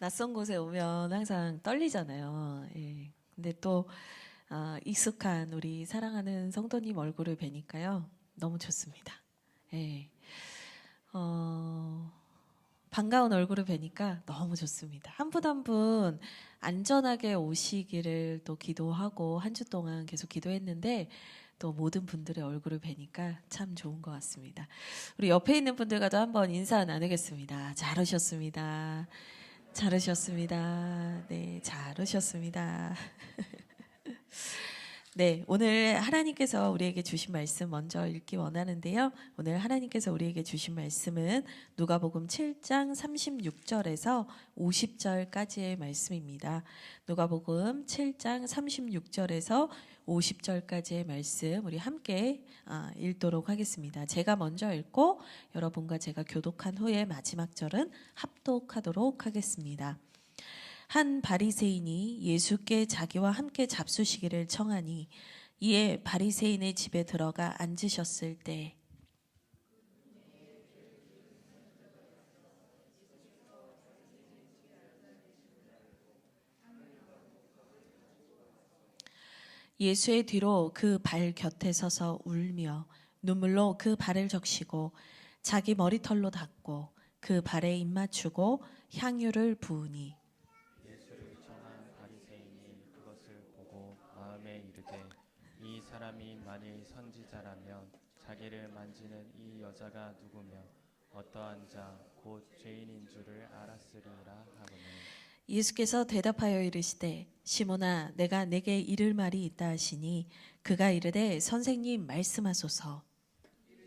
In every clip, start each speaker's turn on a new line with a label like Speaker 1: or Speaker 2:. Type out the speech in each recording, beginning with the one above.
Speaker 1: 낯선 곳에 오면 항상 떨리잖아요. 예. 근데 또 익숙한 우리 사랑하는 성도님 얼굴을 뵈니까요. 너무 좋습니다. 예. 반가운 얼굴을 뵈니까 너무 좋습니다. 한 분 한 분 안전하게 오시기를 또 기도하고 한 주 동안 계속 기도했는데 또 모든 분들의 얼굴을 뵈니까 참 좋은 것 같습니다. 우리 옆에 있는 분들과도 한번 인사 나누겠습니다. 잘 오셨습니다. 잘 오셨습니다. 네, 잘 오셨습니다. 네, 오늘 하나님께서 우리에게 주신 말씀 먼저 읽기 원하는데요. 오늘 하나님께서 우리에게 주신 말씀은 누가복음 7장 36절에서 50절까지의 말씀입니다. 누가복음 7장 36절에서 50절까지의 말씀 우리 함께 읽도록 하겠습니다. 제가 먼저 읽고 여러분과 제가 교독한 후에 마지막 절은 합독하도록 하겠습니다. 한 바리새인이 예수께 자기와 함께 잡수시기를 청하니 이에 바리새인의 집에 들어가 앉으셨을 때 예수의 뒤로 그 발 곁에 서서 울며 눈물로 그 발을 적시고 자기 머리털로 닦고 그 발에 입 맞추고 향유를 부으니
Speaker 2: 예수를 청한 바리새인이 그것을 보고 마음에 이르되 이 사람이 만일 선지자라면 자기를 만지는 이 여자가 누구며 어떠한 자 곧 죄인인 줄을 알았으리라 하거늘.
Speaker 1: 예수께서 대답하여 이르시되 시몬아 내가 내게 이를 말이 있다 하시니 그가 이르되 선생님 말씀하소서.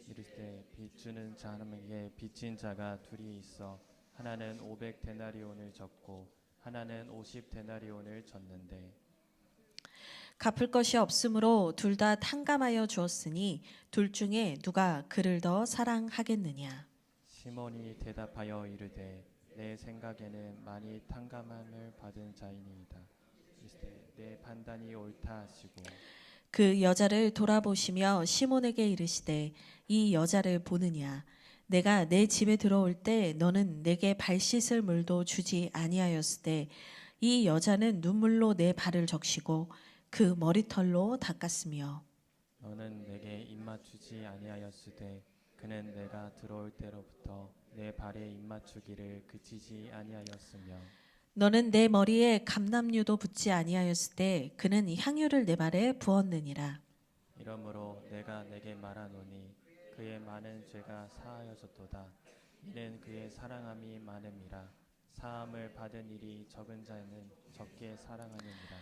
Speaker 2: 이르시되 빚 주는 사람에게 빚진 자가 둘이 있어 하나는 500데나리온을 졌고 하나는 50데나리온을 졌는데
Speaker 1: 갚을 것이 없으므로 둘 다 탕감하여 주었으니 둘 중에 누가 그를 더 사랑하겠느냐.
Speaker 2: 시몬이 대답하여 이르되 내 생각에는 많이 탕감함을 받은 자이니이다. 이르시되 내 판단이 옳다 하시고
Speaker 1: 그 여자를 돌아보시며 시몬에게 이르시되 이 여자를 보느냐. 내가 내 집에 들어올 때 너는 내게 발 씻을 물도 주지 아니하였으되 이 여자는 눈물로 내 발을 적시고 그 머리털로 닦았으며
Speaker 2: 너는 내게 입맞추지 아니하였으되 그는 내가 들어올 때로부터 내 발에 입맞추기를 그치지 아니하였으며
Speaker 1: 너는 내 머리에 감람류도 붓지 아니하였을 때 그는 향유를 내 발에 부었느니라.
Speaker 2: 이러므로 내가 내게 말하노니 그의 많은 죄가 사하여졌도다. 이는 그의 사랑함이 많음이라. 사함을 받은 일이 적은 자는 적게 사랑하느니라.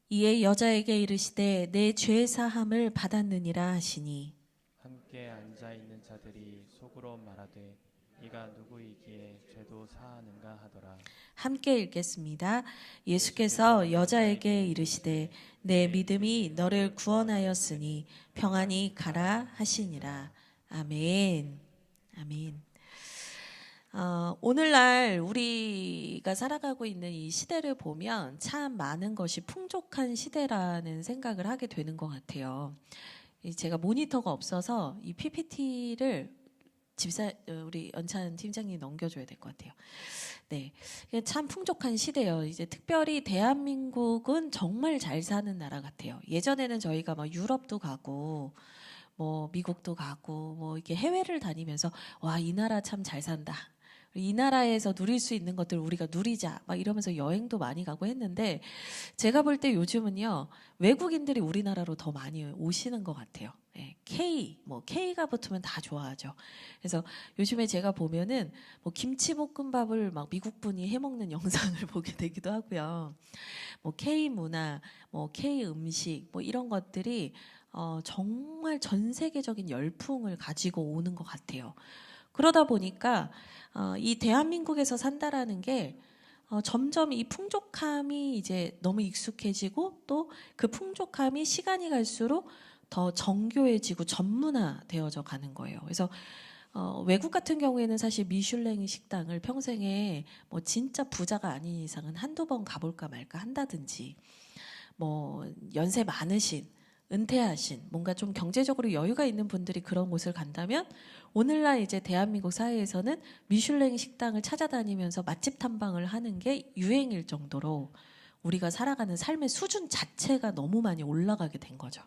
Speaker 1: 이에 여자에게 이르시되 내 죄 사함을 받았느니라 하시니
Speaker 2: 함께 앉아 있는 자들이 속으로 말하되 이가 누구이기에 죄도 사하는가 하더라.
Speaker 1: 함께 읽겠습니다. 예수께서 여자에게 이르시되 내 믿음이 너를 구원하였으니 평안히 가라 하시니라. 아멘. 아멘. 오늘날 우리가 살아가고 있는 이 시대를 보면 참 많은 것이 풍족한 시대라는 생각을 하게 되는 것 같아요. 제가 모니터가 없어서 이 PPT를 우리 연찬 팀장님 넘겨줘야 될 것 같아요. 네, 참 풍족한 시대예요. 이제 특별히 대한민국은 정말 잘 사는 나라 같아요. 예전에는 저희가 막 유럽도 가고 뭐 미국도 가고 뭐 이렇게 해외를 다니면서 와, 이 나라 참 잘 산다. 이 나라에서 누릴 수 있는 것들 우리가 누리자 막 이러면서 여행도 많이 가고 했는데 제가 볼 때 요즘은요 외국인들이 우리나라로 더 많이 오시는 것 같아요. 네, K가 붙으면 다 좋아하죠. 그래서 요즘에 제가 보면은 뭐 김치볶음밥을 막 미국 분이 해먹는 영상을 보게 되기도 하고요. 뭐 K 문화, 뭐 K 음식, 뭐 이런 것들이 정말 전 세계적인 열풍을 가지고 오는 것 같아요. 그러다 보니까 이 대한민국에서 산다라는 게 점점 이 풍족함이 이제 너무 익숙해지고 또 그 풍족함이 시간이 갈수록 더 정교해지고 전문화되어져 가는 거예요. 그래서 외국 같은 경우에는 사실 미슐랭 식당을 평생에 뭐 진짜 부자가 아닌 이상은 한두 번 가볼까 말까 한다든지 뭐 연세 많으신 은퇴하신 뭔가 좀 경제적으로 여유가 있는 분들이 그런 곳을 간다면 오늘날 이제 대한민국 사회에서는 미슐랭 식당을 찾아다니면서 맛집 탐방을 하는 게 유행일 정도로 우리가 살아가는 삶의 수준 자체가 너무 많이 올라가게 된 거죠.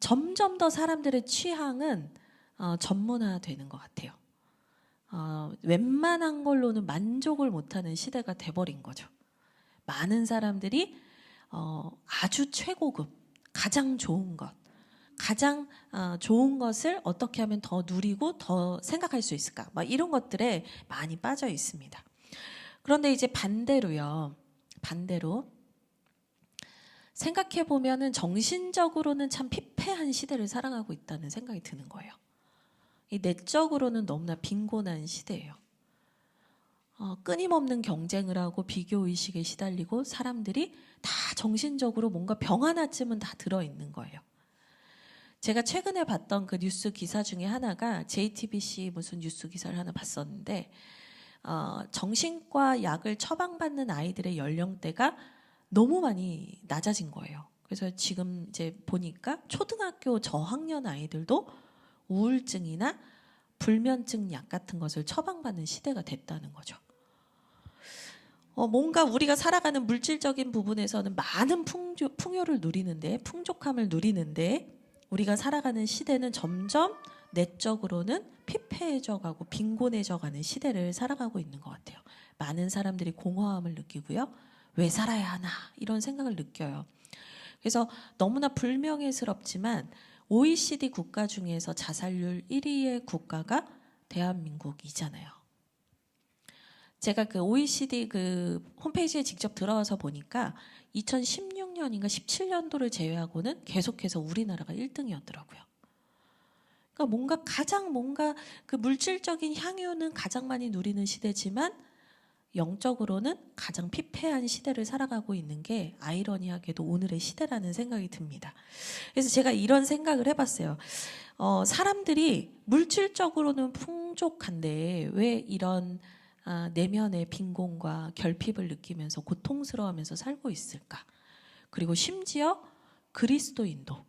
Speaker 1: 점점 더 사람들의 취향은 전문화되는 것 같아요. 웬만한 걸로는 만족을 못하는 시대가 돼버린 거죠. 많은 사람들이 아주 최고급, 가장 좋은 것, 가장 좋은 것을 어떻게 하면 더 누리고 더 생각할 수 있을까? 막 이런 것들에 많이 빠져 있습니다. 그런데 이제 반대로 생각해 보면은 정신적으로는 참 피폐한 시대를 살아가고 있다는 생각이 드는 거예요. 이 내적으로는 너무나 빈곤한 시대예요. 끊임없는 경쟁을 하고 비교의식에 시달리고 사람들이 다 정신적으로 뭔가 병 하나쯤은 다 들어있는 거예요. 제가 최근에 봤던 그 뉴스 기사 중에 하나가 JTBC 무슨 뉴스 기사를 하나 봤었는데 정신과 약을 처방받는 아이들의 연령대가 너무 많이 낮아진 거예요. 그래서 지금 이제 보니까 초등학교 저학년 아이들도 우울증이나 불면증 약 같은 것을 처방받는 시대가 됐다는 거죠. 뭔가 우리가 살아가는 물질적인 부분에서는 많은 풍요를 누리는데, 풍족함을 누리는데 우리가 살아가는 시대는 점점 내적으로는 피폐해져 가고 빈곤해져 가는 시대를 살아가고 있는 것 같아요. 많은 사람들이 공허함을 느끼고요. 왜 살아야 하나 이런 생각을 느껴요. 그래서 너무나 불명예스럽지만 OECD 국가 중에서 자살률 1위의 국가가 대한민국이잖아요. 제가 그 OECD 그 홈페이지에 직접 들어와서 보니까 2016년인가 17년도를 제외하고는 계속해서 우리나라가 1등이었더라고요. 그러니까 뭔가 그 물질적인 향유는 가장 많이 누리는 시대지만 영적으로는 가장 피폐한 시대를 살아가고 있는 게 아이러니하게도 오늘의 시대라는 생각이 듭니다. 그래서 제가 이런 생각을 해봤어요. 사람들이 물질적으로는 풍족한데 왜 이런 내면의 빈곤과 결핍을 느끼면서 고통스러워하면서 살고 있을까? 그리고 심지어 그리스도인도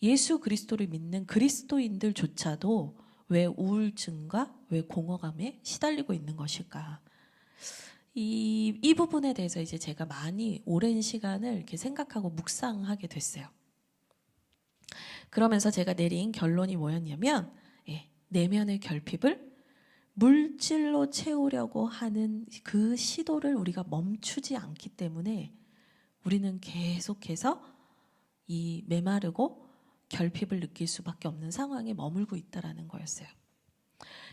Speaker 1: 예수 그리스도를 믿는 그리스도인들조차도 왜 우울증과 왜 공허감에 시달리고 있는 것일까? 이 부분에 대해서 이제 제가 많이 오랜 시간을 이렇게 생각하고 묵상하게 됐어요. 그러면서 제가 내린 결론이 뭐였냐면, 내면의 결핍을 물질로 채우려고 하는 그 시도를 우리가 멈추지 않기 때문에 우리는 계속해서 이 메마르고 결핍을 느낄 수밖에 없는 상황에 머물고 있다라는 거였어요.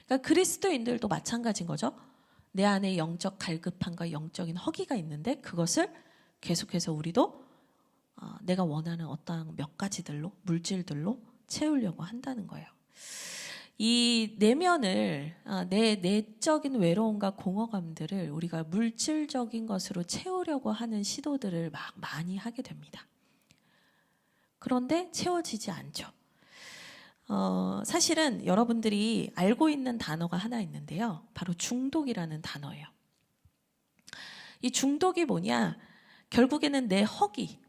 Speaker 1: 그러니까 그리스도인들도 마찬가지인 거죠. 내 안에 영적 갈급함과 영적인 허기가 있는데 그것을 계속해서 우리도 내가 원하는 어떠한 몇 가지들로 물질들로 채우려고 한다는 거예요. 이 내면을 내 내적인 외로움과 공허감들을 우리가 물질적인 것으로 채우려고 하는 시도들을 막 많이 하게 됩니다. 그런데 채워지지 않죠. 사실은 여러분들이 알고 있는 단어가 하나 있는데요. 바로 중독이라는 단어예요. 이 중독이 뭐냐? 결국에는 내 허기,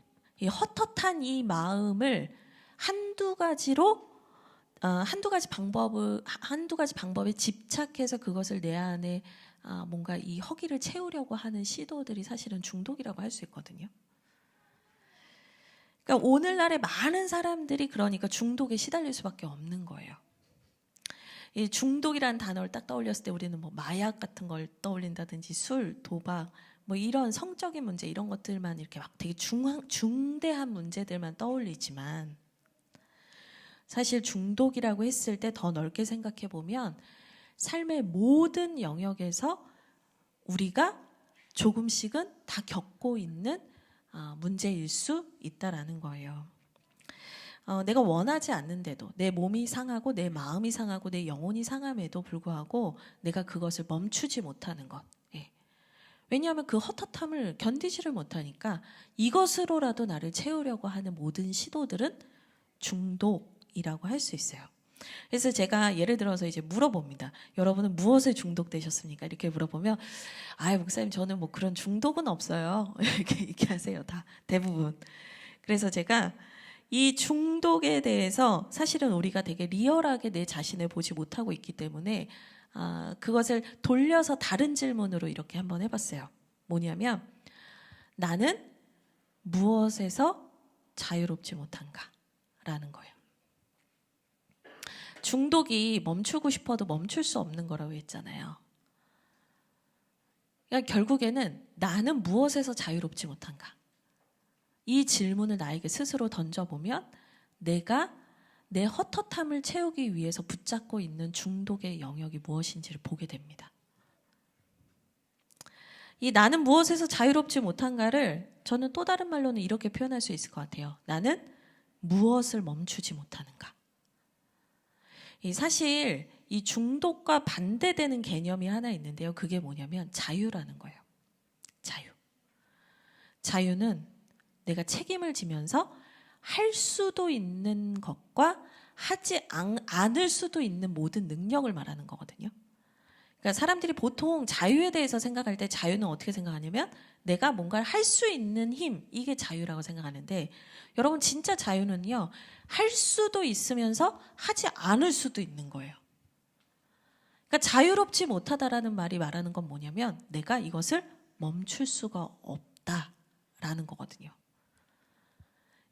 Speaker 1: 이 헛헛한 이 마음을 한두 가지 방법에 집착해서 그것을 내 안에 뭔가 이 허기를 채우려고 하는 시도들이 사실은 중독이라고 할 수 있거든요. 그러니까 오늘날의 많은 사람들이 그러니까 중독에 시달릴 수밖에 없는 거예요. 이 중독이라는 단어를 딱 떠올렸을 때 우리는 뭐 마약 같은 걸 떠올린다든지 술, 도박, 뭐 이런 성적인 문제 이런 것들만 이렇게 막 되게 중대한 문제들만 떠올리지만 사실 중독이라고 했을 때 더 넓게 생각해 보면 삶의 모든 영역에서 우리가 조금씩은 다 겪고 있는 문제일 수 있다라는 거예요. 내가 원하지 않는데도 내 몸이 상하고 내 마음이 상하고 내 영혼이 상함에도 불구하고 내가 그것을 멈추지 못하는 것. 왜냐하면 그 헛헛함을 견디지를 못하니까 이것으로라도 나를 채우려고 하는 모든 시도들은 중독이라고 할 수 있어요. 그래서 제가 예를 들어서 이제 물어봅니다. 여러분은 무엇에 중독되셨습니까? 이렇게 물어보면, 아이, 목사님, 저는 뭐 그런 중독은 없어요. 이렇게 얘기하세요. 다, 대부분. 그래서 제가 이 중독에 대해서 사실은 우리가 되게 리얼하게 내 자신을 보지 못하고 있기 때문에 그것을 돌려서 다른 질문으로 이렇게 한번 해봤어요. 뭐냐면, 나는 무엇에서 자유롭지 못한가? 라는 거예요. 중독이 멈추고 싶어도 멈출 수 없는 거라고 했잖아요. 그러니까 결국에는 나는 무엇에서 자유롭지 못한가? 이 질문을 나에게 스스로 던져보면 내가 내 헛헛함을 채우기 위해서 붙잡고 있는 중독의 영역이 무엇인지를 보게 됩니다. 이 나는 무엇에서 자유롭지 못한가를 저는 또 다른 말로는 이렇게 표현할 수 있을 것 같아요. 나는 무엇을 멈추지 못하는가? 사실 이 중독과 반대되는 개념이 하나 있는데요. 그게 뭐냐면 자유라는 거예요. 자유. 자유는 내가 책임을 지면서 할 수도 있는 것과 하지 않을 수도 있는 모든 능력을 말하는 거거든요. 그러니까 사람들이 보통 자유에 대해서 생각할 때 자유는 어떻게 생각하냐면 내가 뭔가를 할 수 있는 힘, 이게 자유라고 생각하는데 여러분 진짜 자유는요. 할 수도 있으면서 하지 않을 수도 있는 거예요. 그러니까 자유롭지 못하다라는 말이 말하는 건 뭐냐면 내가 이것을 멈출 수가 없다라는 거거든요.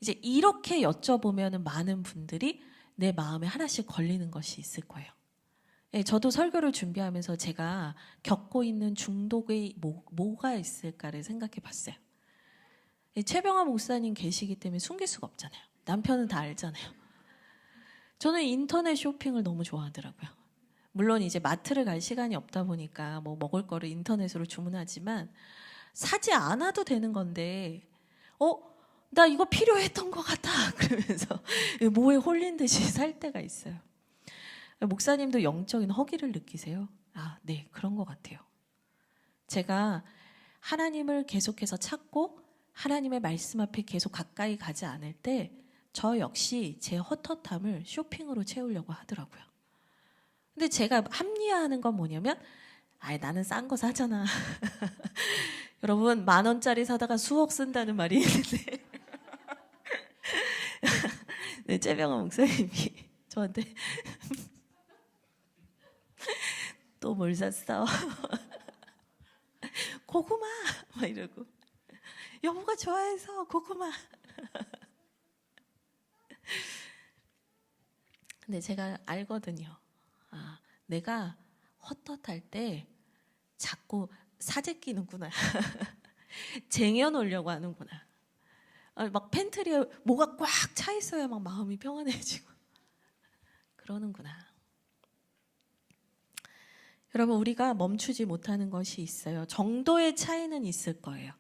Speaker 1: 이제 이렇게 여쭤보면 많은 분들이 내 마음에 하나씩 걸리는 것이 있을 거예요. 예, 저도 설교를 준비하면서 제가 겪고 있는 중독의 뭐가 있을까를 생각해 봤어요. 최병화 목사님 계시기 때문에 숨길 수가 없잖아요. 남편은 다 알잖아요. 저는 인터넷 쇼핑을 너무 좋아하더라고요. 물론 이제 마트를 갈 시간이 없다 보니까 뭐 먹을 거를 인터넷으로 주문하지만 사지 않아도 되는 건데 나 이거 필요했던 것 같아 그러면서 뭐에 홀린 듯이 살 때가 있어요. 목사님도 영적인 허기를 느끼세요? 네, 그런 것 같아요. 제가 하나님을 계속해서 찾고 하나님의 말씀 앞에 계속 가까이 가지 않을 때 저 역시 제 헛헛함을 쇼핑으로 채우려고 하더라고요. 근데 제가 합리화하는 건 뭐냐면 나는 싼 거 사잖아. 여러분 10,000원짜리 사다가 수억 쓴다는 말이 있는데 네, 째병아 목사님이 저한테 또 뭘 샀어? 고구마! 막 이러고 여보가 좋아해서 고구마. 근데 제가 알거든요. 내가 헛헛할 때 자꾸 사재 끼는구나. 쟁여놓으려고 하는구나. 막 팬트리에 뭐가 꽉 차 있어야 막 마음이 평안해지고 그러는구나. 여러분 우리가 멈추지 못하는 것이 있어요. 정도의 차이는 있을 거예요.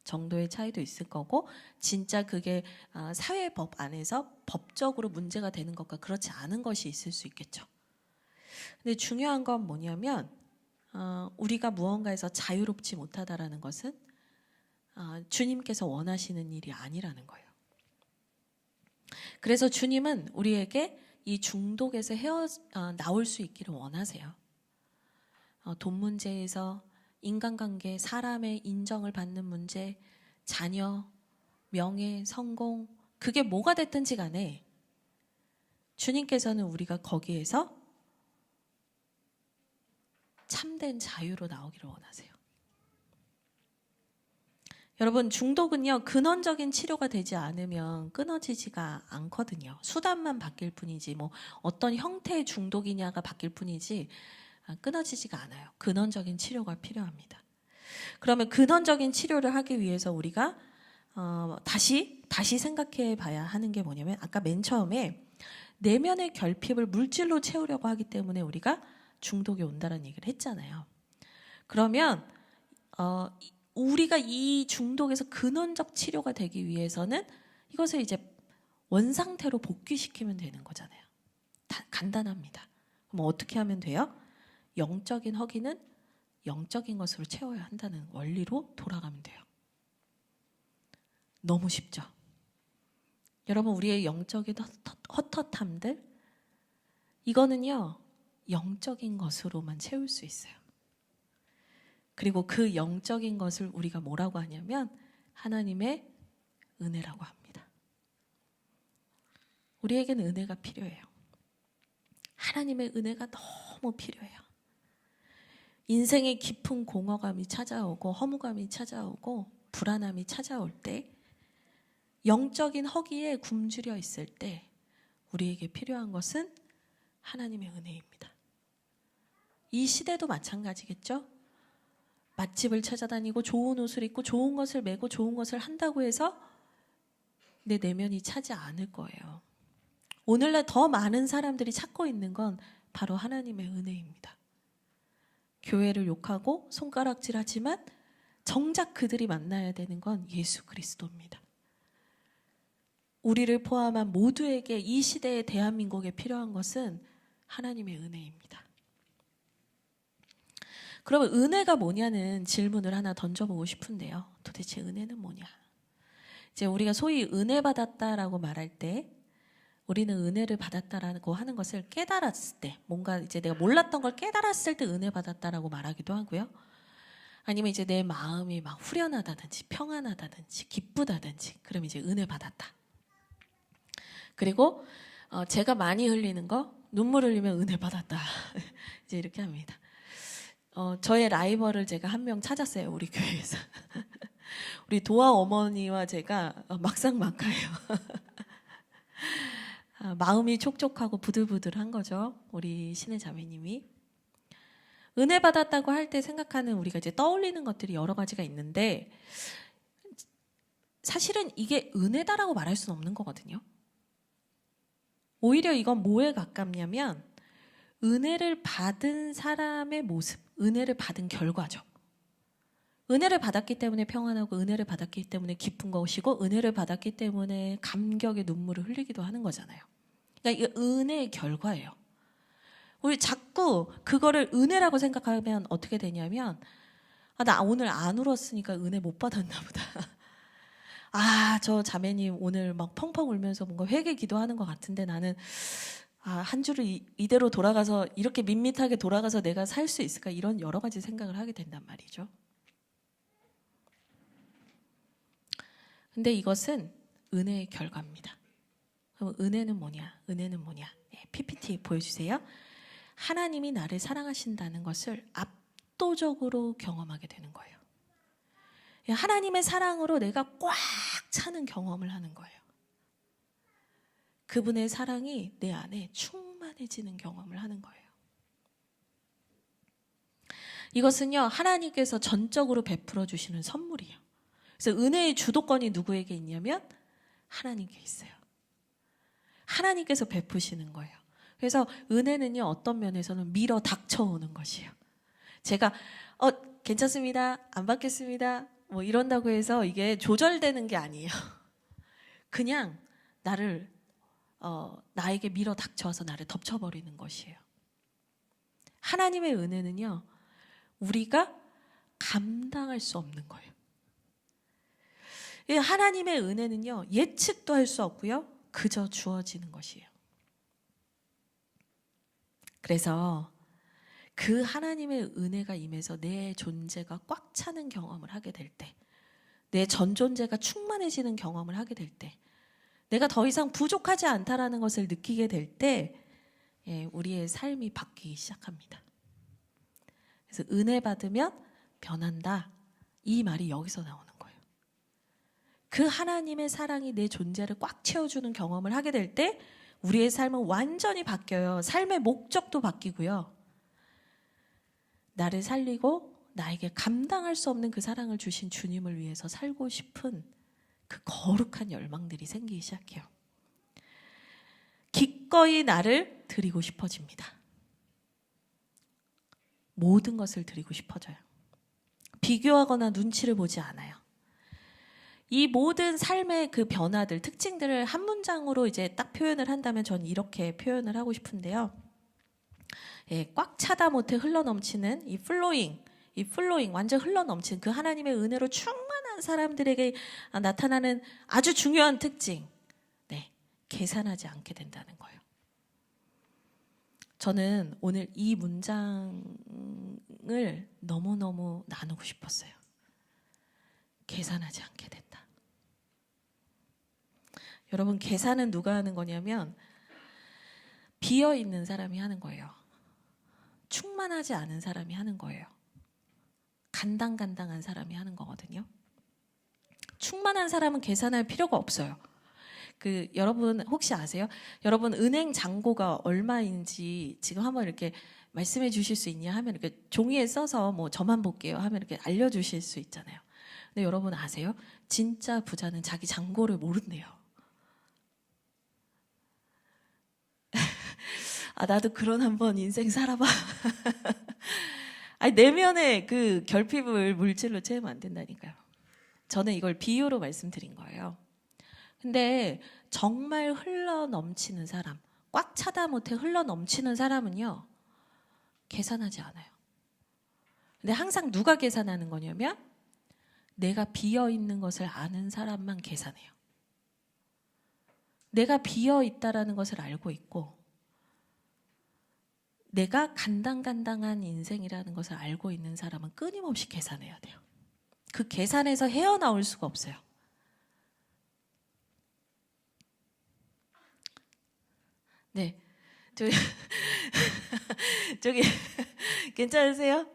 Speaker 1: 정도의 차이도 있을 거고 진짜 그게 사회법 안에서 법적으로 문제가 되는 것과 그렇지 않은 것이 있을 수 있겠죠. 근데 중요한 건 뭐냐면 우리가 무언가에서 자유롭지 못하다라는 것은 주님께서 원하시는 일이 아니라는 거예요. 그래서 주님은 우리에게 이 중독에서 나올 수 있기를 원하세요. 돈 문제에서 인간관계, 사람의 인정을 받는 문제, 자녀, 명예, 성공, 그게 뭐가 됐든지 간에 주님께서는 우리가 거기에서 참된 자유로 나오기를 원하세요. 여러분 중독은요 근원적인 치료가 되지 않으면 끊어지지가 않거든요. 수단만 바뀔 뿐이지 뭐 어떤 형태의 중독이냐가 바뀔 뿐이지 끊어지지가 않아요. 근원적인 치료가 필요합니다. 그러면 근원적인 치료를 하기 위해서 우리가 다시 생각해 봐야 하는 게 뭐냐면 아까 맨 처음에 내면의 결핍을 물질로 채우려고 하기 때문에 우리가 중독이 온다는 얘기를 했잖아요. 그러면 우리가 이 중독에서 근원적 치료가 되기 위해서는 이것을 이제 원상태로 복귀시키면 되는 거잖아요. 간단합니다. 그럼 어떻게 하면 돼요? 영적인 허기는 영적인 것으로 채워야 한다는 원리로 돌아가면 돼요. 너무 쉽죠? 여러분 우리의 영적인 헛헛함들 이거는요, 영적인 것으로만 채울 수 있어요. 그리고 그 영적인 것을 우리가 뭐라고 하냐면 하나님의 은혜라고 합니다. 우리에게는 은혜가 필요해요. 하나님의 은혜가 너무 필요해요. 인생의 깊은 공허감이 찾아오고 허무감이 찾아오고 불안함이 찾아올 때, 영적인 허기에 굶주려 있을 때 우리에게 필요한 것은 하나님의 은혜입니다. 이 시대도 마찬가지겠죠? 맛집을 찾아다니고 좋은 옷을 입고 좋은 것을 메고 좋은 것을 한다고 해서 내 내면이 차지 않을 거예요. 오늘날 더 많은 사람들이 찾고 있는 건 바로 하나님의 은혜입니다. 교회를 욕하고 손가락질하지만 정작 그들이 만나야 되는 건 예수 그리스도입니다. 우리를 포함한 모두에게 이 시대의 대한민국에 필요한 것은 하나님의 은혜입니다. 그러면 은혜가 뭐냐는 질문을 하나 던져보고 싶은데요. 도대체 은혜는 뭐냐? 이제 우리가 소위 은혜 받았다라고 말할 때, 우리는 은혜를 받았다라고 하는 것을 깨달았을 때, 뭔가 이제 내가 몰랐던 걸 깨달았을 때 은혜 받았다라고 말하기도 하고요. 아니면 이제 내 마음이 막 후련하다든지 평안하다든지 기쁘다든지, 그럼 이제 은혜 받았다. 그리고 제가 많이 흘리는 거, 눈물 흘리면 은혜 받았다. 이제 이렇게 합니다. 저의 라이벌을 제가 한 명 찾았어요, 우리 교회에서. 우리 도화 어머니와 제가 막상막하예요. 마음이 촉촉하고 부들부들한 거죠, 우리 신의 자매님이. 은혜 받았다고 할 때 생각하는, 우리가 이제 떠올리는 것들이 여러 가지가 있는데, 사실은 이게 은혜다라고 말할 수는 없는 거거든요. 오히려 이건 뭐에 가깝냐면 은혜를 받은 사람의 모습, 은혜를 받은 결과죠. 은혜를 받았기 때문에 평안하고, 은혜를 받았기 때문에 기쁜 것이고, 은혜를 받았기 때문에 감격의 눈물을 흘리기도 하는 거잖아요. 그러니까 이게 은혜의 결과예요. 우리 자꾸 그거를 은혜라고 생각하면 어떻게 되냐면, 나 오늘 안 울었으니까 은혜 못 받았나 보다. 저 자매님 오늘 막 펑펑 울면서 뭔가 회개 기도하는 것 같은데 나는 한 주를 이대로 돌아가서, 이렇게 밋밋하게 돌아가서 내가 살 수 있을까? 이런 여러 가지 생각을 하게 된단 말이죠. 근데 이것은 은혜의 결과입니다. 그럼 은혜는 뭐냐? 은혜는 뭐냐? PPT 보여주세요. 하나님이 나를 사랑하신다는 것을 압도적으로 경험하게 되는 거예요. 하나님의 사랑으로 내가 꽉 차는 경험을 하는 거예요. 그분의 사랑이 내 안에 충만해지는 경험을 하는 거예요. 이것은요, 하나님께서 전적으로 베풀어 주시는 선물이에요. 그래서 은혜의 주도권이 누구에게 있냐면 하나님께 있어요. 하나님께서 베푸시는 거예요. 그래서 은혜는요, 어떤 면에서는 밀어 닥쳐오는 것이에요. 제가 괜찮습니다, 안 받겠습니다, 뭐 이런다고 해서 이게 조절되는 게 아니에요. 그냥 나에게 밀어 닥쳐서 나를 덮쳐버리는 것이에요. 하나님의 은혜는요, 우리가 감당할 수 없는 거예요. 하나님의 은혜는요, 예측도 할 수 없고요, 그저 주어지는 것이에요. 그래서 그 하나님의 은혜가 임해서 내 존재가 꽉 차는 경험을 하게 될 때, 내 전 존재가 충만해지는 경험을 하게 될 때, 내가 더 이상 부족하지 않다라는 것을 느끼게 될 때, 우리의 삶이 바뀌기 시작합니다. 그래서 은혜 받으면 변한다, 이 말이 여기서 나오는 거예요. 그 하나님의 사랑이 내 존재를 꽉 채워주는 경험을 하게 될 때 우리의 삶은 완전히 바뀌어요. 삶의 목적도 바뀌고요, 나를 살리고 나에게 감당할 수 없는 그 사랑을 주신 주님을 위해서 살고 싶은 그 거룩한 열망들이 생기기 시작해요. 기꺼이 나를 드리고 싶어집니다. 모든 것을 드리고 싶어져요. 비교하거나 눈치를 보지 않아요. 이 모든 삶의 그 변화들, 특징들을 한 문장으로 이제 딱 표현을 한다면 저는 이렇게 표현을 하고 싶은데요. 꽉 차다 못해 흘러넘치는 이 플로잉, 완전 흘러넘치는 그 하나님의 은혜로 충만한 사람들에게 나타나는 아주 중요한 특징, 계산하지 않게 된다는 거예요. 저는 오늘 이 문장을 너무너무 나누고 싶었어요. 계산하지 않게 된다. 여러분, 계산은 누가 하는 거냐면 비어있는 사람이 하는 거예요. 충만하지 않은 사람이 하는 거예요. 간당간당한 사람이 하는 거거든요. 충만한 사람은 계산할 필요가 없어요. 여러분 혹시 아세요? 여러분 은행 잔고가 얼마인지 지금 한번 이렇게 말씀해 주실 수 있냐 하면 이렇게 종이에 써서 뭐 저만 볼게요 하면 이렇게 알려주실 수 있잖아요. 근데 여러분 아세요? 진짜 부자는 자기 잔고를 모른대요. 아, 나도 그런 한번 인생 살아봐. 아니, 내면의 그 결핍을 물질로 채우면 안 된다니까요. 저는 이걸 비유로 말씀드린 거예요. 근데 정말 흘러 넘치는 사람, 꽉 차다 못해 흘러 넘치는 사람은요, 계산하지 않아요. 근데 항상 누가 계산하는 거냐면 내가 비어 있는 것을 아는 사람만 계산해요. 내가 비어 있다라는 것을 알고 있고 내가 간당간당한 인생이라는 것을 알고 있는 사람은 끊임없이 계산해야 돼요. 그 계산에서 헤어나올 수가 없어요. 네, 저기 괜찮으세요?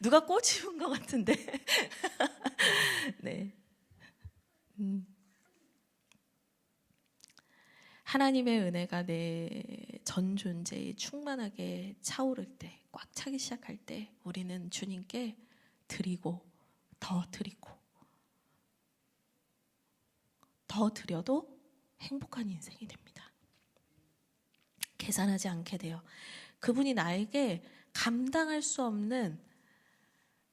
Speaker 1: 누가 꼬집은 것 같은데. 네. 하나님의 은혜가 내 전 존재에 충만하게 차오를 때, 꽉 차기 시작할 때 우리는 주님께 드리고 더 드리고 더 드려도 행복한 인생이 됩니다. 계산하지 않게 돼요. 그분이 나에게 감당할 수 없는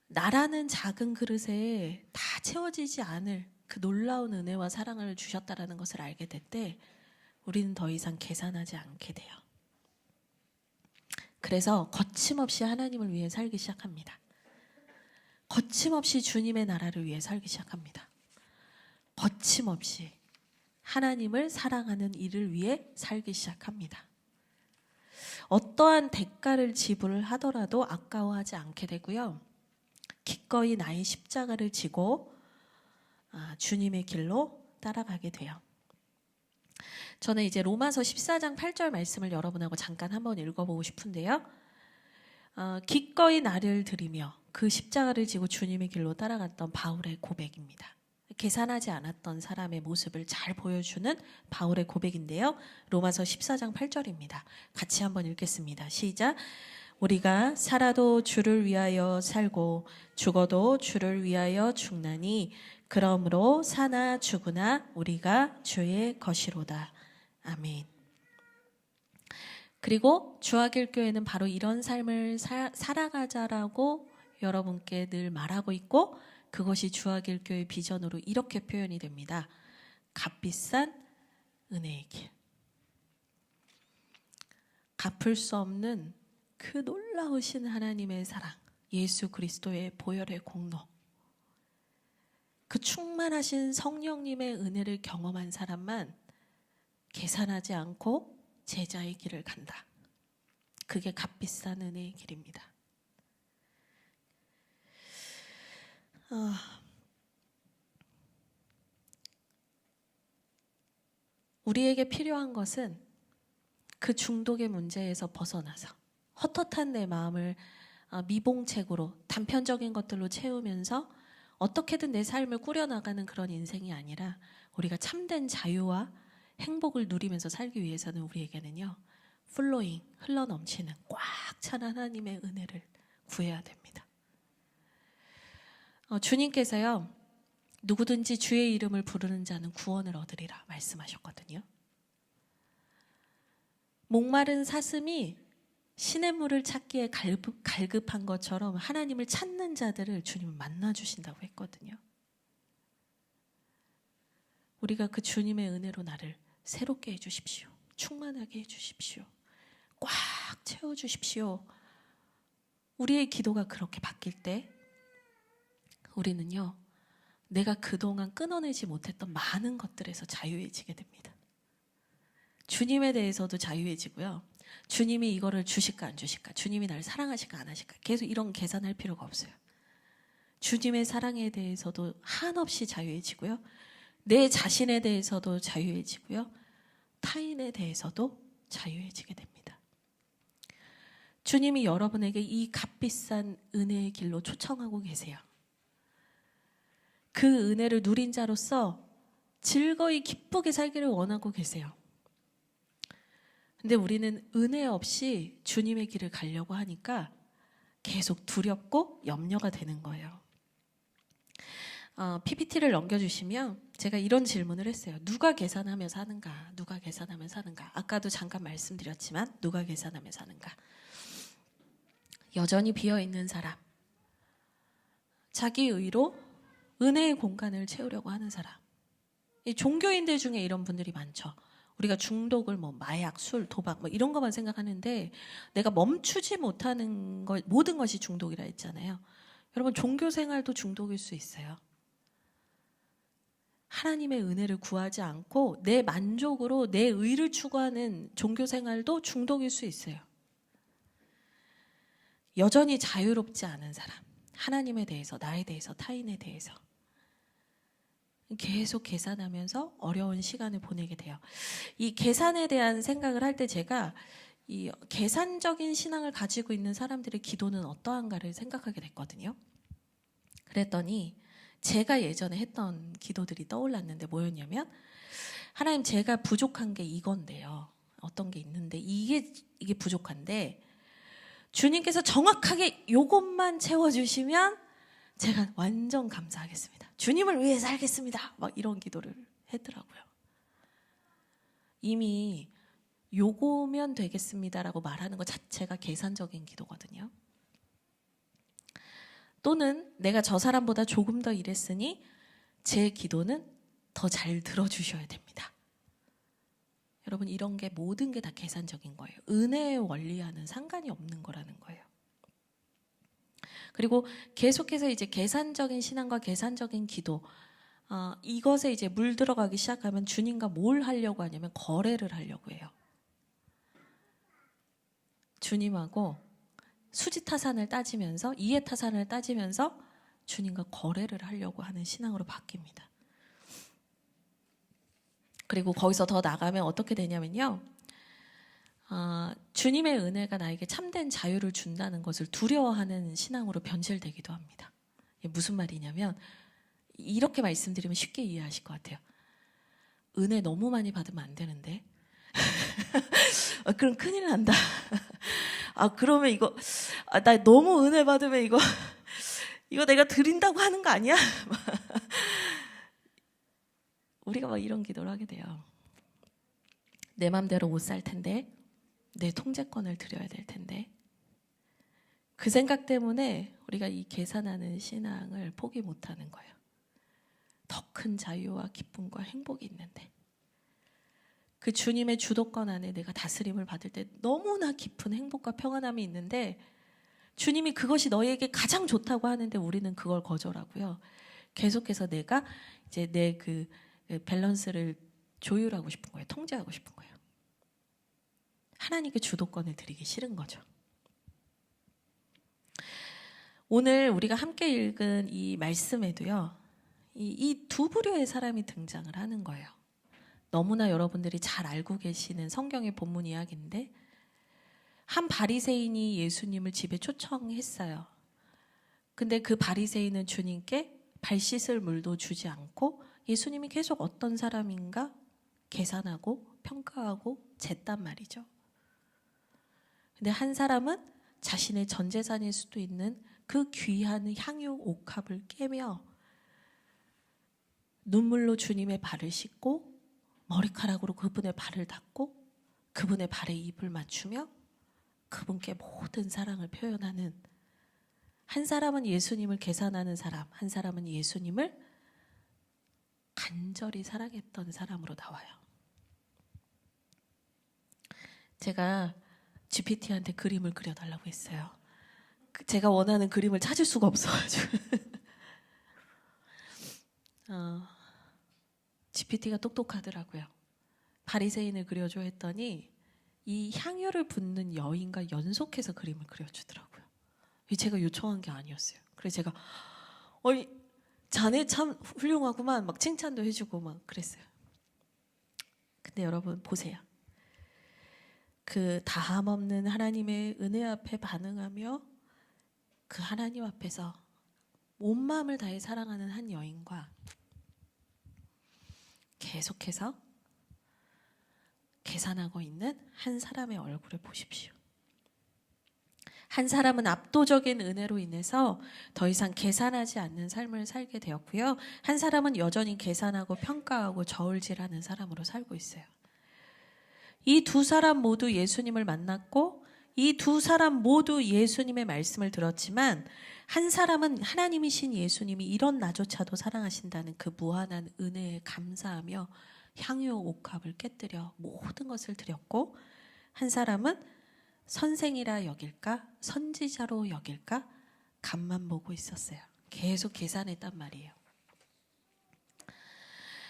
Speaker 1: 나라는 작은 그릇에 다 채워지지 않을 그 놀라운 은혜와 사랑을 주셨다라는 것을 알게 될 때 우리는 더 이상 계산하지 않게 돼요. 그래서 거침없이 하나님을 위해 살기 시작합니다. 거침없이 주님의 나라를 위해 살기 시작합니다. 거침없이 하나님을 사랑하는 일을 위해 살기 시작합니다. 어떠한 대가를 지불을 하더라도 아까워하지 않게 되고요. 기꺼이 나의 십자가를 지고 주님의 길로 따라가게 돼요. 저는 이제 로마서 14장 8절 말씀을 여러분하고 잠깐 한번 읽어보고 싶은데요. 기꺼이 나를 드리며 그 십자가를 지고 주님의 길로 따라갔던 바울의 고백입니다. 계산하지 않았던 사람의 모습을 잘 보여주는 바울의 고백인데요. 로마서 14장 8절입니다. 같이 한번 읽겠습니다. 시작. 우리가 살아도 주를 위하여 살고 죽어도 주를 위하여 죽나니 그러므로 사나 죽으나 우리가 주의 것이로다. 아멘. 그리고 주하길교회는 바로 이런 삶을 살아가자라고 여러분께 늘 말하고 있고 그것이 주하길교회 비전으로 이렇게 표현이 됩니다. 값비싼 은혜의 길. 갚을 수 없는 그 놀라우신 하나님의 사랑, 예수 그리스도의 보혈의 공로, 그 충만하신 성령님의 은혜를 경험한 사람만 계산하지 않고 제자의 길을 간다. 그게 값비싼 은혜의 길입니다. 우리에게 필요한 것은 그 중독의 문제에서 벗어나서 헛헛한 내 마음을 미봉책으로 단편적인 것들로 채우면서 어떻게든 내 삶을 꾸려나가는 그런 인생이 아니라 우리가 참된 자유와 행복을 누리면서 살기 위해서는 우리에게는요, 플로잉, 흘러넘치는 꽉 찬 하나님의 은혜를 구해야 됩니다. 주님께서요, 누구든지 주의 이름을 부르는 자는 구원을 얻으리라 말씀하셨거든요. 목마른 사슴이 시냇물을 찾기에 갈급한 것처럼 하나님을 찾는 자들을 주님은 만나주신다고 했거든요. 우리가 그 주님의 은혜로 나를 새롭게 해주십시오. 충만하게 해주십시오. 꽉 채워주십시오. 우리의 기도가 그렇게 바뀔 때 우리는요, 내가 그동안 끊어내지 못했던 많은 것들에서 자유해지게 됩니다. 주님에 대해서도 자유해지고요. 주님이 이거를 주실까 안 주실까? 주님이 나를 사랑하실까 안 하실까? 계속 이런 계산할 필요가 없어요. 주님의 사랑에 대해서도 한없이 자유해지고요. 내 자신에 대해서도 자유해지고요. 타인에 대해서도 자유해지게 됩니다. 주님이 여러분에게 이 값비싼 은혜의 길로 초청하고 계세요. 그 은혜를 누린 자로서 즐거이 기쁘게 살기를 원하고 계세요. 근데 우리는 은혜 없이 주님의 길을 가려고 하니까 계속 두렵고 염려가 되는 거예요. PPT를 넘겨주시면 제가 이런 질문을 했어요. 누가 계산하며 사는가? 누가 계산하며 사는가? 아까도 잠깐 말씀드렸지만 누가 계산하며 사는가? 여전히 비어있는 사람, 자기 의로 은혜의 공간을 채우려고 하는 사람. 이 종교인들 중에 이런 분들이 많죠. 우리가 중독을 마약, 술, 도박 이런 것만 생각하는데 내가 멈추지 못하는 것, 모든 것이 중독이라 했잖아요. 여러분, 종교 생활도 중독일 수 있어요. 하나님의 은혜를 구하지 않고 내 만족으로 내 의를 추구하는 종교 생활도 중독일 수 있어요. 여전히 자유롭지 않은 사람, 하나님에 대해서, 나에 대해서, 타인에 대해서 계속 계산하면서 어려운 시간을 보내게 돼요. 이 계산에 대한 생각을 할 때 제가 이 계산적인 신앙을 가지고 있는 사람들의 기도는 어떠한가를 생각하게 됐거든요. 그랬더니 제가 예전에 했던 기도들이 떠올랐는데 뭐였냐면, 하나님, 제가 부족한 게 이건데요. 어떤 게 있는데 이게 부족한데 주님께서 정확하게 요것만 채워주시면 제가 완전 감사하겠습니다. 주님을 위해 살겠습니다. 막 이런 기도를 했더라고요. 이미 요거면 되겠습니다라고 말하는 것 자체가 계산적인 기도거든요. 또는 내가 저 사람보다 조금 더 일했으니 제 기도는 더 잘 들어주셔야 됩니다. 여러분, 이런 게 모든 게 다 계산적인 거예요. 은혜의 원리와는 상관이 없는 거라는 거예요. 그리고 계속해서 이제 계산적인 신앙과 계산적인 기도, 이것에 이제 물들어가기 시작하면 주님과 뭘 하려고 하냐면 거래를 하려고 해요. 주님하고 수지타산을 따지면서, 이해타산을 따지면서 주님과 거래를 하려고 하는 신앙으로 바뀝니다. 그리고 거기서 더 나가면 어떻게 되냐면요, 주님의 은혜가 나에게 참된 자유를 준다는 것을 두려워하는 신앙으로 변질되기도 합니다. 이게 무슨 말이냐면, 이렇게 말씀드리면 쉽게 이해하실 것 같아요. 은혜 너무 많이 받으면 안 되는데 그럼 큰일 난다. 그러면 이거 나 너무 은혜 받으면 이거 내가 드린다고 하는 거 아니야? 우리가 막 이런 기도를 하게 돼요. 내 맘대로 못 살 텐데, 내 통제권을 드려야 될 텐데. 그 생각 때문에 우리가 이 계산하는 신앙을 포기 못하는 거예요. 더 큰 자유와 기쁨과 행복이 있는데, 그 주님의 주도권 안에 내가 다스림을 받을 때 너무나 깊은 행복과 평안함이 있는데, 주님이 그것이 너에게 가장 좋다고 하는데 우리는 그걸 거절하고요. 계속해서 내가 이제 내 그 밸런스를 조율하고 싶은 거예요. 통제하고 싶은 거예요. 하나님께 주도권을 드리기 싫은 거죠. 오늘 우리가 함께 읽은 이 말씀에도요, 이 두 부류의 사람이 등장을 하는 거예요. 너무나 여러분들이 잘 알고 계시는 성경의 본문 이야기인데, 한 바리새인이 예수님을 집에 초청했어요. 근데 그 바리새인은 주님께 발 씻을 물도 주지 않고 예수님이 계속 어떤 사람인가 계산하고 평가하고 쟀단 말이죠. 근데 한 사람은 자신의 전 재산일 수도 있는 그 귀한 향유 옥합을 깨며 눈물로 주님의 발을 씻고 머리카락으로 그분의 발을 닦고 그분의 발에 입을 맞추며 그분께 모든 사랑을 표현하는, 한 사람은 예수님을 계산하는 사람, 한 사람은 예수님을 간절히 사랑했던 사람으로 나와요. 제가 GPT한테 그림을 그려달라고 했어요. 제가 원하는 그림을 찾을 수가 없어가지고 GPT가 똑똑하더라고요. 바리새인을 그려줘 했더니 이 향유를 붓는 여인과 연속해서 그림을 그려주더라고요. 제가 요청한 게 아니었어요. 그래서 제가 자네 참 훌륭하구만 막 칭찬도 해주고 막 그랬어요. 근데 여러분 보세요. 그 다함 없는 하나님의 은혜 앞에 반응하며 그 하나님 앞에서 온 마음을 다해 사랑하는 한 여인과 계속해서 계산하고 있는 한 사람의 얼굴을 보십시오. 한 사람은 압도적인 은혜로 인해서 더 이상 계산하지 않는 삶을 살게 되었고요. 한 사람은 여전히 계산하고 평가하고 저울질하는 사람으로 살고 있어요. 이 두 사람 모두 예수님을 만났고 이 두 사람 모두 예수님의 말씀을 들었지만 한 사람은 하나님이신 예수님이 이런 나조차도 사랑하신다는 그 무한한 은혜에 감사하며 향유 옥합을 깨뜨려 모든 것을 드렸고, 한 사람은 선생이라 여길까 선지자로 여길까 간만 보고 있었어요. 계속 계산했단 말이에요.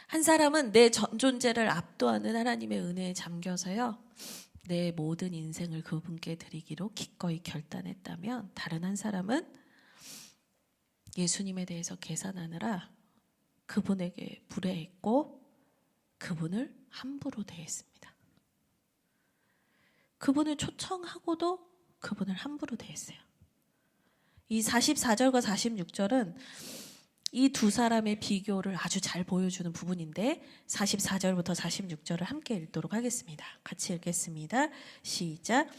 Speaker 1: 한 사람은 내 전 존재를 압도하는 하나님의 은혜에 잠겨서요, 내 모든 인생을 그분께 드리기로 기꺼이 결단했다면, 다른 한 사람은 예수님에 대해서 계산하느라 그분에게 불의했고 그분을 함부로 대했습니다. 그분을 초청하고도 그분을 함부로 대했어요. 이 44절과 46절은 이 두 사람의 비교를 아주 잘 보여주는 부분인데 44절부터 46절을 함께 읽도록 하겠습니다. 같이 읽겠습니다. 시작.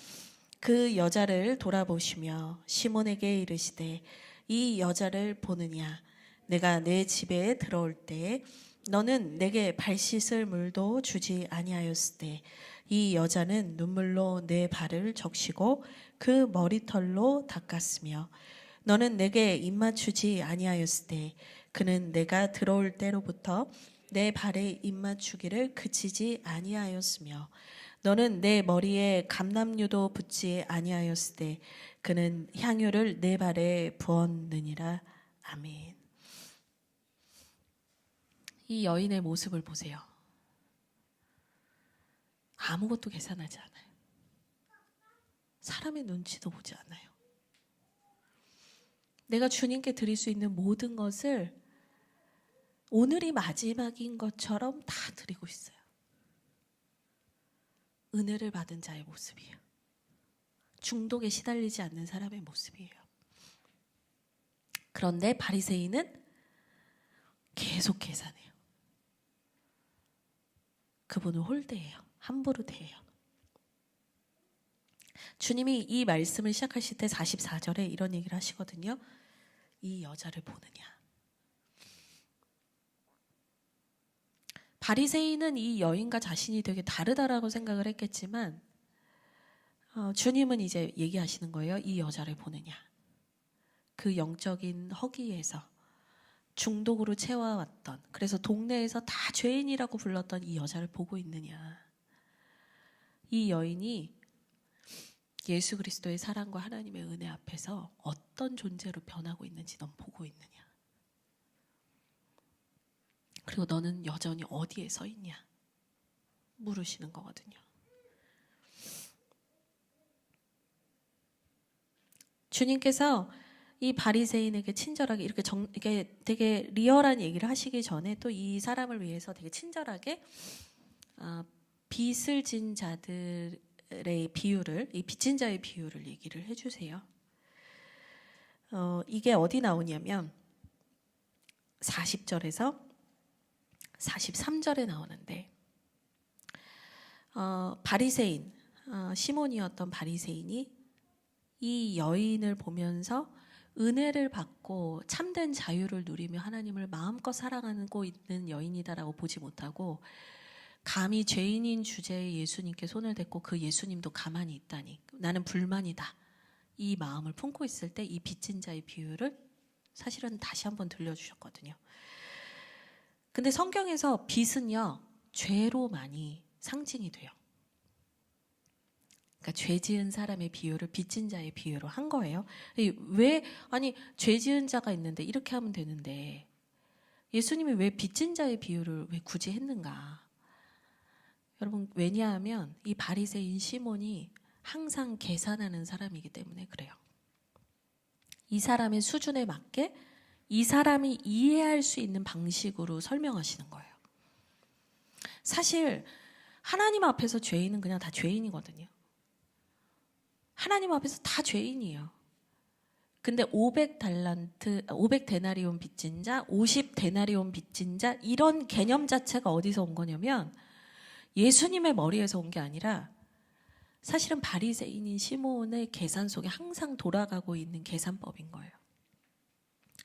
Speaker 1: 그 여자를 돌아보시며 시몬에게 이르시되 이 여자를 보느냐? 내가 내 집에 들어올 때 너는 내게 발 씻을 물도 주지 아니하였을 때 이 여자는 눈물로 내 발을 적시고 그 머리털로 닦았으며 너는 내게 입맞추지 아니하였을 때 그는 내가 들어올 때로부터 내 발에 입맞추기를 그치지 아니하였으며 너는 내 머리에 감람유도 붓지 아니하였을 때 그는 향유를 내 발에 부었느니라. 아멘. 이 여인의 모습을 보세요. 아무것도 계산하지 않아요. 사람의 눈치도 보지 않아요. 내가 주님께 드릴 수 있는 모든 것을 오늘이 마지막인 것처럼 다 드리고 있어요. 은혜를 받은 자의 모습이에요. 중독에 시달리지 않는 사람의 모습이에요. 그런데 바리새인은 계속 계산해요. 그분을 홀대해요. 함부로 대해요. 주님이 이 말씀을 시작하실 때 44절에 이런 얘기를 하시거든요. 이 여자를 보느냐? 바리새인은 이 여인과 자신이 되게 다르다라고 생각을 했겠지만 주님은 이제 얘기하시는 거예요. 이 여자를 보느냐? 그 영적인 허기에서 중독으로 채워왔던, 그래서 동네에서 다 죄인이라고 불렀던 이 여자를 보고 있느냐? 이 여인이 예수 그리스도의 사랑과 하나님의 은혜 앞에서 어떤 존재로 변하고 있는지 넌 보고 있느냐? 그리고 너는 여전히 어디에 서 있냐? 물으시는 거거든요. 주님께서 이 바리새인에게 친절하게 이렇게 되게 리얼한 얘기를 하시기 전에 또 이 사람을 위해서 되게 친절하게 빚을 진 자들의 비유를, 이 빚진 자의 비유를 얘기를 해주세요. 이게 어디 나오냐면 40절에서 43절에 나오는데 바리새인, 시몬이었던 바리새인이 이 여인을 보면서 은혜를 받고 참된 자유를 누리며 하나님을 마음껏 사랑하고 있는 여인이다라고 보지 못하고 감히 죄인인 주제에 예수님께 손을 댔고 그 예수님도 가만히 있다니 나는 불만이다, 이 마음을 품고 있을 때 이 빚진 자의 비유를 사실은 다시 한번 들려주셨거든요. 근데 성경에서 빚은요 죄로 많이 상징이 돼요. 그러니까 죄 지은 사람의 비유를 빚진 자의 비유로 한 거예요. 왜, 아니 죄 지은 자가 있는데 이렇게 하면 되는데 예수님이 왜 빚진 자의 비유를 왜 굳이 했는가? 여러분, 왜냐하면 이 바리새인 시몬이 항상 계산하는 사람이기 때문에 그래요. 이 사람의 수준에 맞게 이 사람이 이해할 수 있는 방식으로 설명하시는 거예요. 사실 하나님 앞에서 죄인은 그냥 다 죄인이거든요. 하나님 앞에서 다 죄인이에요. 근데 500데나리온 빚진 자, 50데나리온 빚진 자, 이런 개념 자체가 어디서 온 거냐면 예수님의 머리에서 온 게 아니라 사실은 바리새인인 시몬의 계산 속에 항상 돌아가고 있는 계산법인 거예요.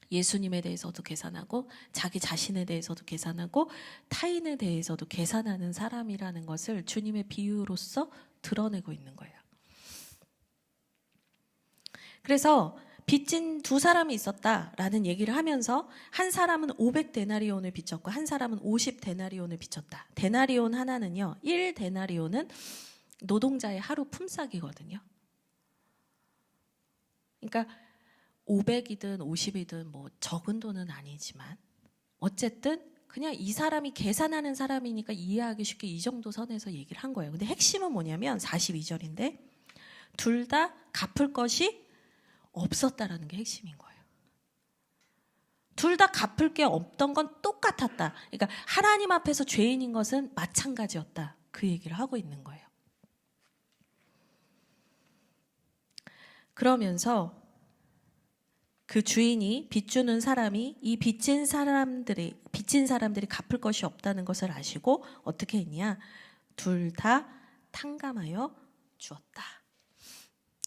Speaker 1: 예수님에 대해서도 계산하고 자기 자신에 대해서도 계산하고 타인에 대해서도 계산하는 사람이라는 것을 주님의 비유로서 드러내고 있는 거예요. 그래서 빚진 두 사람이 있었다라는 얘기를 하면서 한 사람은 500데나리온을 빚졌고 한 사람은 50데나리온을 빚졌다. 데나리온 하나는요, 1데나리온은 노동자의 하루 품삯이거든요. 그러니까 500이든 50이든 뭐 적은 돈은 아니지만 어쨌든 그냥 이 사람이 계산하는 사람이니까 이해하기 쉽게 이 정도 선에서 얘기를 한 거예요. 근데 핵심은 뭐냐면 42절인데 둘 다 갚을 것이 없었다라는 게 핵심인 거예요. 둘 다 갚을 게 없던 건 똑같았다. 그러니까 하나님 앞에서 죄인인 것은 마찬가지였다. 그 얘기를 하고 있는 거예요. 그러면서 그 주인이 빚주는 사람이 이 빚진 사람들이 갚을 것이 없다는 것을 아시고 어떻게 했냐? 둘 다 탕감하여 주었다.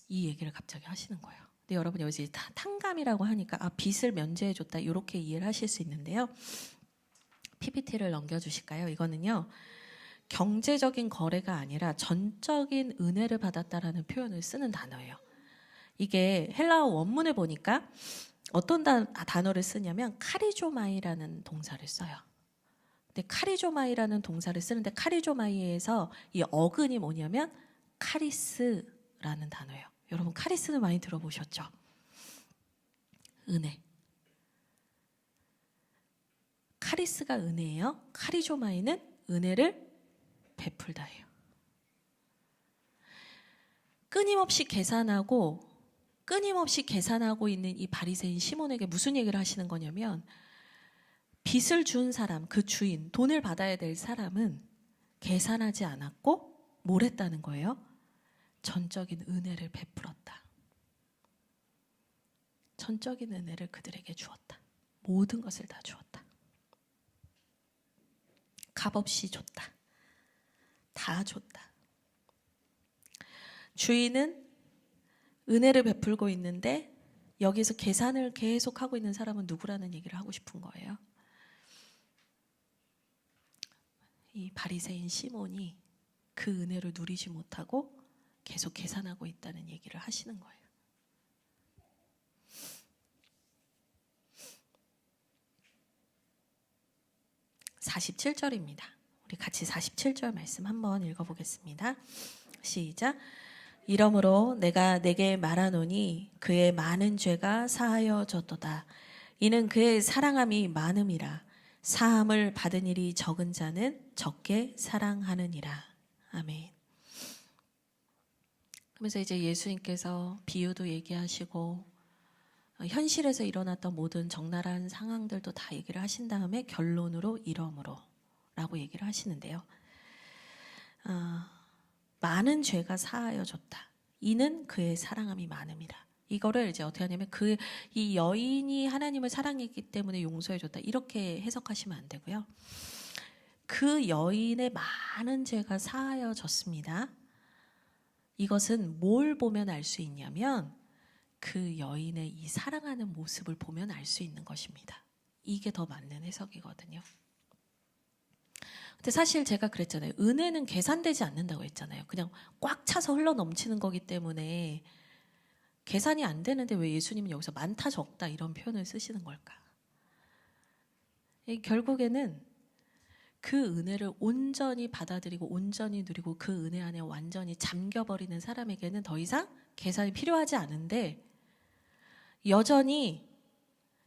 Speaker 1: 이 얘기를 갑자기 하시는 거예요. 근데 여러분 여기서 탕감이라고 하니까 빚을 면제해 줬다 이렇게 이해를 하실 수 있는데요. PPT를 넘겨주실까요? 이거는요. 경제적인 거래가 아니라 전적인 은혜를 받았다라는 표현을 쓰는 단어예요. 이게 헬라어 원문을 보니까 어떤 단어를 쓰냐면 카리조마이라는 동사를 써요. 근데 카리조마이라는 동사를 쓰는데 카리조마이에서 이 어근이 뭐냐면 카리스라는 단어예요. 여러분 카리스는 많이 들어보셨죠? 은혜. 카리스가 은혜예요. 카리조마이는 은혜를 베풀다예요. 끊임없이 계산하고 있는 이 바리새인 시몬에게 무슨 얘기를 하시는 거냐면 빚을 준 사람, 그 주인, 돈을 받아야 될 사람은 계산하지 않았고 뭘 했다는 거예요? 전적인 은혜를 베풀었다. 전적인 은혜를 그들에게 주었다. 모든 것을 다 주었다. 값없이 줬다. 다 줬다. 주인은 은혜를 베풀고 있는데 여기서 계산을 계속하고 있는 사람은 누구라는 얘기를 하고 싶은 거예요. 이 바리새인 시몬이 그 은혜를 누리지 못하고 계속 계산하고 있다는 얘기를 하시는 거예요. (47절입니다) 우리 같이 47절 말씀 한번 읽어보겠습니다. 시작. 이러므로 내가 내게 말하노니 그의 많은 죄가 사하여졌도다. 이는 그의 사랑함이 많음이라. 사함을 받은 일이 적은 자는 적게 사랑하느니라. 아멘. 그러면서 이제 예수님께서 비유도 얘기하시고 현실에서 일어났던 모든 적나라한 상황들도 다 얘기를 하신 다음에 결론으로 이러므로 라고 얘기를 하시는데요. 많은 죄가 사하여졌다. 이는 그의 사랑함이 많음이라. 이거를 이제 어떻게 하냐면 이 여인이 하나님을 사랑했기 때문에 용서해줬다. 이렇게 해석하시면 안 되고요. 그 여인의 많은 죄가 사하여졌습니다. 이것은 뭘 보면 알 수 있냐면 그 여인의 이 사랑하는 모습을 보면 알 수 있는 것입니다. 이게 더 맞는 해석이거든요. 근데 사실 제가 그랬잖아요. 은혜는 계산되지 않는다고 했잖아요. 그냥 꽉 차서 흘러 넘치는 거기 때문에 계산이 안 되는데 왜 예수님은 여기서 많다 적다 이런 표현을 쓰시는 걸까? 결국에는 그 은혜를 온전히 받아들이고 온전히 누리고 그 은혜 안에 완전히 잠겨버리는 사람에게는 더 이상 계산이 필요하지 않은데 여전히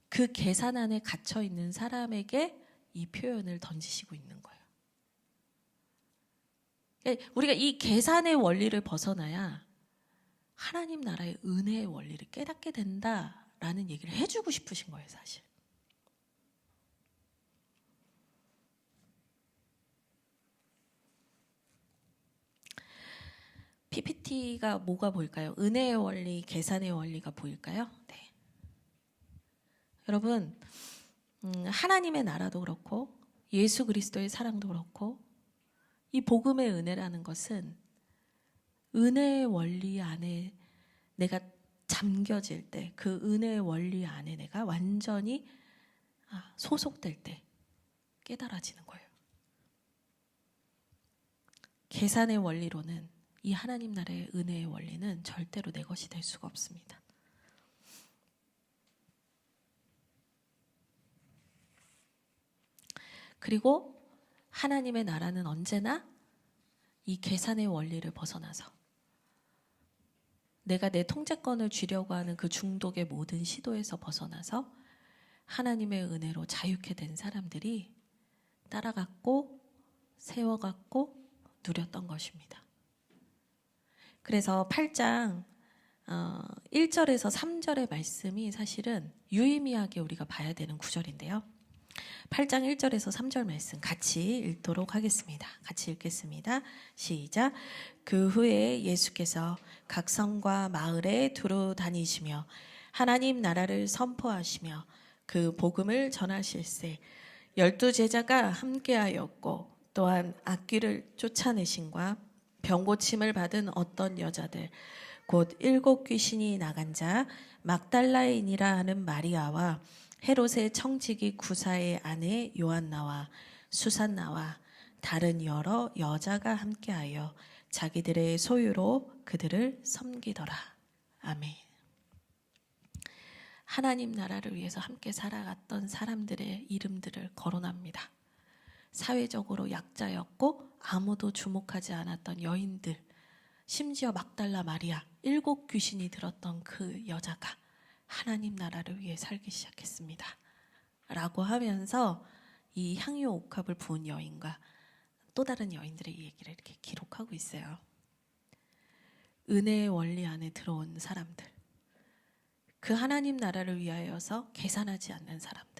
Speaker 1: 그 계산 안에 갇혀있는 사람에게 이 표현을 던지시고 있는 거예요. 그러니까 우리가 이 계산의 원리를 벗어나야 하나님 나라의 은혜의 원리를 깨닫게 된다라는 얘기를 해주고 싶으신 거예요, 사실. PPT가 뭐가 보일까요? 은혜의 원리, 계산의 원리가 보일까요? 네. 여러분, 하나님의 나라도 그렇고 예수 그리스도의 사랑도 그렇고 이 복음의 은혜라는 것은 은혜의 원리 안에 내가 잠겨질 때, 그 은혜의 원리 안에 내가 완전히 소속될 때 깨달아지는 거예요. 계산의 원리로는 이 하나님 나라의 은혜의 원리는 절대로 내 것이 될 수가 없습니다. 그리고 하나님의 나라는 언제나 이 계산의 원리를 벗어나서 내가 내 통제권을 쥐려고 하는 그 중독의 모든 시도에서 벗어나서 하나님의 은혜로 자유케 된 사람들이 따라갔고 세워갔고 누렸던 것입니다. 그래서 8장 1절에서 3절의 말씀이 사실은 유의미하게 우리가 봐야 되는 구절인데요. 8장 1절에서 3절 말씀 같이 읽도록 하겠습니다. 같이 읽겠습니다. 시작. 그 후에 예수께서 각 성과 마을에 두루 다니시며 하나님 나라를 선포하시며 그 복음을 전하실세 12 제자가 함께하였고 또한 악귀를 쫓아내신과 병고침을 받은 어떤 여자들 곧 7 귀신이 나간 자 막달라인이라 하는 마리아와 헤롯의 청지기 구사의 아내 요한나와 수산나와 다른 여러 여자가 함께하여 자기들의 소유로 그들을 섬기더라. 아멘. 하나님 나라를 위해서 함께 살아갔던 사람들의 이름들을 거론합니다. 사회적으로 약자였고 아무도 주목하지 않았던 여인들, 심지어 막달라 마리아, 7 귀신이 들었던 그 여자가 하나님 나라를 위해 살기 시작했습니다. 라고 하면서 이 향유 옥합을 부은 여인과 또 다른 여인들의 얘기를 이렇게 기록하고 있어요. 은혜의 원리 안에 들어온 사람들, 그 하나님 나라를 위하여서 계산하지 않는 사람들,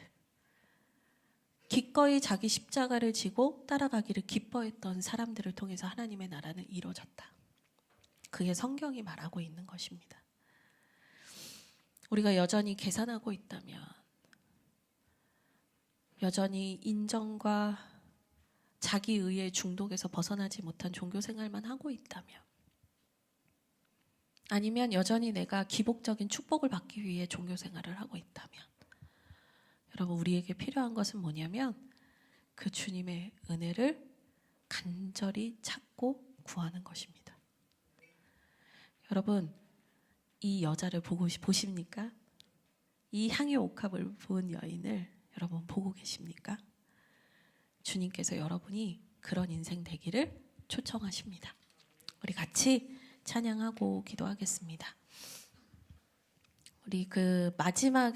Speaker 1: 기꺼이 자기 십자가를 지고 따라가기를 기뻐했던 사람들을 통해서 하나님의 나라는 이루어졌다. 그게 성경이 말하고 있는 것입니다. 우리가 여전히 계산하고 있다면, 여전히 인정과 자기의의 중독에서 벗어나지 못한 종교생활만 하고 있다면, 아니면 여전히 내가 기복적인 축복을 받기 위해 종교생활을 하고 있다면, 여러분 우리에게 필요한 것은 뭐냐면 그 주님의 은혜를 간절히 찾고 구하는 것입니다. 여러분 이 여자를 보십니까? 이 향유 옥합을 부은 여인을 여러분 보고 계십니까? 주님께서 여러분이 그런 인생 되기를 초청하십니다. 우리 같이 찬양하고 기도하겠습니다. 우리 그 마지막